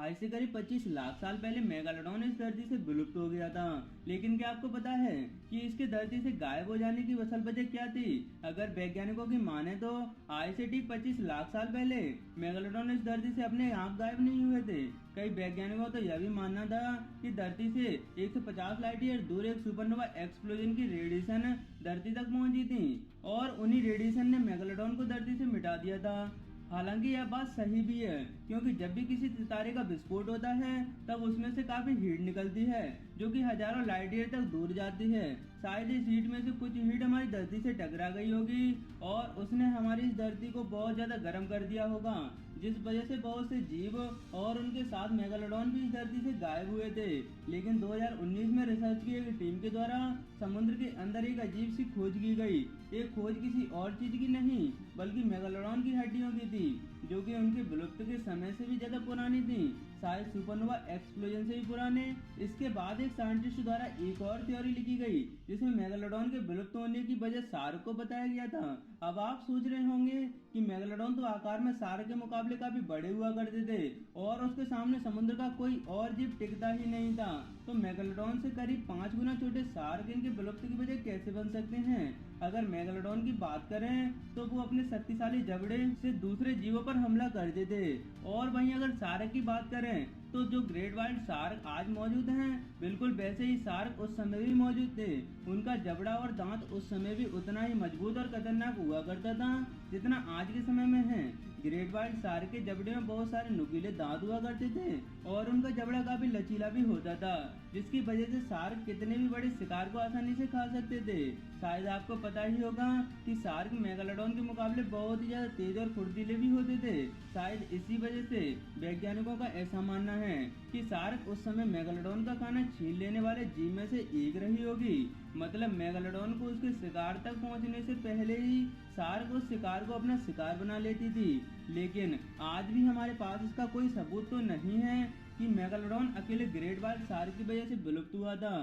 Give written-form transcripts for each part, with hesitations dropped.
आज से करीब 25 लाख साल पहले मेगालोडॉन इस धरती से विलुप्त हो गया था। लेकिन क्या आपको पता है कि इसके धरती से गायब हो जाने की असल वजह क्या थी? अगर वैज्ञानिकों की माने तो आज से ठीक 25 लाख साल पहले मेगालोडॉन इस धरती से अपने आप गायब नहीं हुए थे। कई वैज्ञानिकों तो यह भी मानना था कि धरती से 150 लाइट ईयर दूर एक सुपरनोवा एक्सप्लोजन की रेडिएशन धरती तक पहुंची थी और उन्हीं रेडिएशन ने मेगालोडॉन को धरती से मिटा दिया था। हालांकि यह बात सही भी है, क्योंकि जब भी किसी सितारे का विस्फोट होता है तब उसमें से काफी हीट निकलती है जो कि हजारों लाइट ईयर तक दूर जाती है। शायद इस हीट में से कुछ हीट हमारी धरती से टकरा गई होगी और उसने हमारी इस धरती को बहुत ज्यादा गर्म कर दिया होगा, जिस वजह से बहुत से जीव और उनके साथ मेगालोडॉन भी इस धरती से गायब हुए थे। लेकिन 2019 में रिसर्च की एक टीम के द्वारा समुद्र के अंदर एक अजीब सी खोज की गई। एक खोज किसी और चीज की नहीं बल्कि मेगालोडॉन की हड्डियों की थी, जो कि उनके विलुप्त के समय से भी ज्यादा पुरानी थी, शायद सुपरनोवा एक्सप्लोजन से भी पुराने। इसके बाद एक साइंटिस्ट द्वारा एक और थ्योरी लिखी गई जिसमें मेगालोडॉन के विलुप्त होने की वजह शार्क को बताया गया था। अब आप सोच रहे होंगे कि मेगालोडॉन तो आकार में शार्क के मुकाबले काफी बड़े हुआ करते थे और उसके सामने समुद्र का कोई और जीव टिकता ही नहीं था, तो मेगालोडॉन से करीब 5 गुना छोटे शार्क इनके विलुप्त की वजह कैसे बन सकते हैं? अगर मेगालोडॉन की बात करें तो वो अपने शक्तिशाली जबड़े से दूसरे जीवों पर हमला करते थे, और वहीं अगर शार्क की बात करें तो जो ग्रेट व्हाइट शार्क आज मौजूद हैं बिल्कुल वैसे ही शार्क उस समय भी मौजूद थे। उनका जबड़ा और दांत उस समय भी उतना ही मजबूत और खतरनाक हुआ करता था जितना आज के समय में है। ग्रेट व्हाइट शार्क के जबड़े में बहुत सारे नुकीले दांत हुआ करते थे और उनका जबड़ा काफी लचीला भी होता था, जिसकी वजह से शार्क कितने भी बड़े शिकार को आसानी से खा सकते थे। शायद आपको पता ही होगा कि शार्क मेगालोडॉन के मुकाबले बहुत ही ज्यादा तेज और फुर्तीले भी होते थे। शायद इसी वजह से वैज्ञानिकों का ऐसा मानना है कि शार्क उस समय मेगालोडॉन का खाना छीन लेने वाले जीव में से एक रही होगी। मतलब मेगालोडॉन को उसके शिकार तक पहुंचने से पहले ही शार्क उस शिकार को अपना शिकार बना लेती थी। लेकिन आज भी हमारे पास इसका कोई सबूत तो नहीं है कि मेगालोडॉन अकेले ग्रेट व्हाइट शार्क की वजह से विलुप्त हुआ था,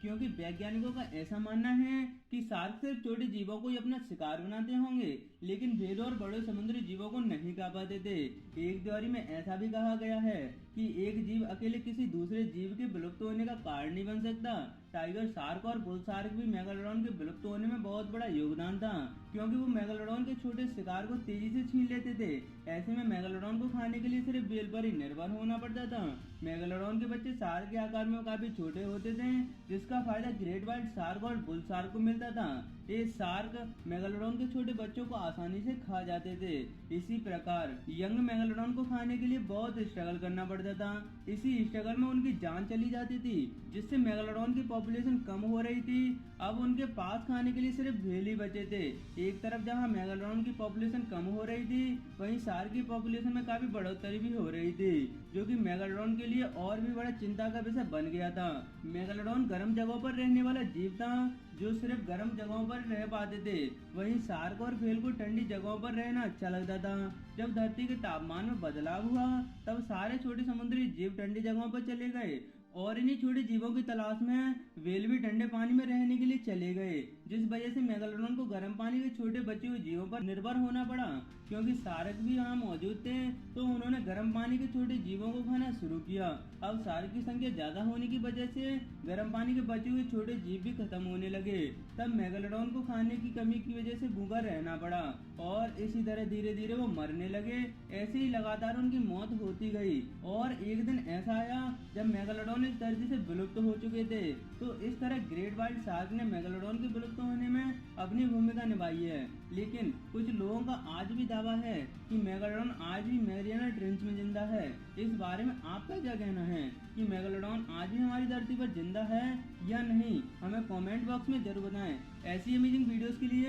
क्योंकि वैज्ञानिकों का ऐसा मानना है कि शार्क सिर्फ छोटे जीवों को ही अपना शिकार बनाते होंगे, लेकिन व्हेल और बड़े समुद्री जीवों को नहीं खा पाते थे। एक थ्योरी में ऐसा भी कहा गया है कि एक जीव अकेले किसी दूसरे जीव के विलुप्त होने का कारण नहीं बन सकता। टाइगर शार्क और बुल शार्क भी मेगालोडॉन के विलुप्त होने में बहुत बड़ा योगदान था, क्योंकि वो मेगालोडॉन के छोटे शिकार को तेजी से छीन लेते थे। ऐसे में मेगालोडॉन को खाने के लिए सिर्फ व्हेल पर ही निर्भर होना पड़ता था। मेगालोडॉन के बच्चे शार्क के आकार में काफी छोटे होते थे, जिसका फायदा ग्रेट व्हाइट शार्क और बुल शार्क को मिलता था। ये शार्क मेगालोडॉन के छोटे बच्चों को आसानी से खा जाते थे। इसी प्रकार यंग मेगालोडॉन को खाने के लिए बहुत स्ट्रगल करना पड़ता था। इसी स्ट्रगल में उनकी जान चली जाती थी, जिससे मेगालोडॉन की पॉपुलेशन कम हो रही थी। अब उनके पास खाने के लिए सिर्फ व्हेल ही बचे थे। एक तरफ जहां मेगालोडॉन की पॉपुलेशन कम हो रही थी, वहीं शार्क की पॉपुलेशन में काफी बढ़ोतरी भी हो रही थी, जो कि मेगालोडॉन के लिए और भी बड़ा चिंता का विषय बन गया था। मेगालोडॉन गर्म जगहों पर रहने वाला जीव था जो सिर्फ गर्म जगहों पर रह पाते थे, वहीं शार्क और व्हेल को ठंडी जगहों पर रहना अच्छा लगता था। जब धरती के तापमान में बदलाव हुआ तब सारे छोटे समुद्री जीव ठंडी जगहों पर चले गए और इन्हीं छोटे जीवों की तलाश में व्हेल भी ठंडे पानी में रहने के लिए चले गए, जिस वजह से मेगालोडॉन को गर्म पानी के छोटे बचे हुए जीवों पर निर्भर होना पड़ा। क्योंकि शार्क भी यहाँ मौजूद थे तो उन्होंने गर्म पानी के छोटे जीवों को खाना शुरू किया। अब शार्क की संख्या ज्यादा होने की वजह से गर्म पानी के बचे हुए छोटे जीव भी खत्म होने लगे। तब मेगालोडॉन को खाने की कमी की वजह से भूखा रहना पड़ा और इसी तरह धीरे धीरे वो मरने लगे। ऐसे ही लगातार उनकी मौत होती गई और एक दिन ऐसा आया जब मेगालोडॉन इस धरती से विलुप्त हो चुके थे। तो इस तरह ग्रेट व्हाइट शार्क ने मेगालोडॉन के विलुप्त होने में अपनी भूमिका निभाई है। लेकिन कुछ लोगों का आज भी दावा है कि मेगालोडॉन आज भी मैरियाना ट्रेंच में जिंदा है। इस बारे में आपका क्या कहना है कि मेगालोडॉन आज भी हमारी धरती पर जिंदा है या नहीं? हमें कमेंट बॉक्स में जरूर बताएं। ऐसी अमेजिंग वीडियोस के लिए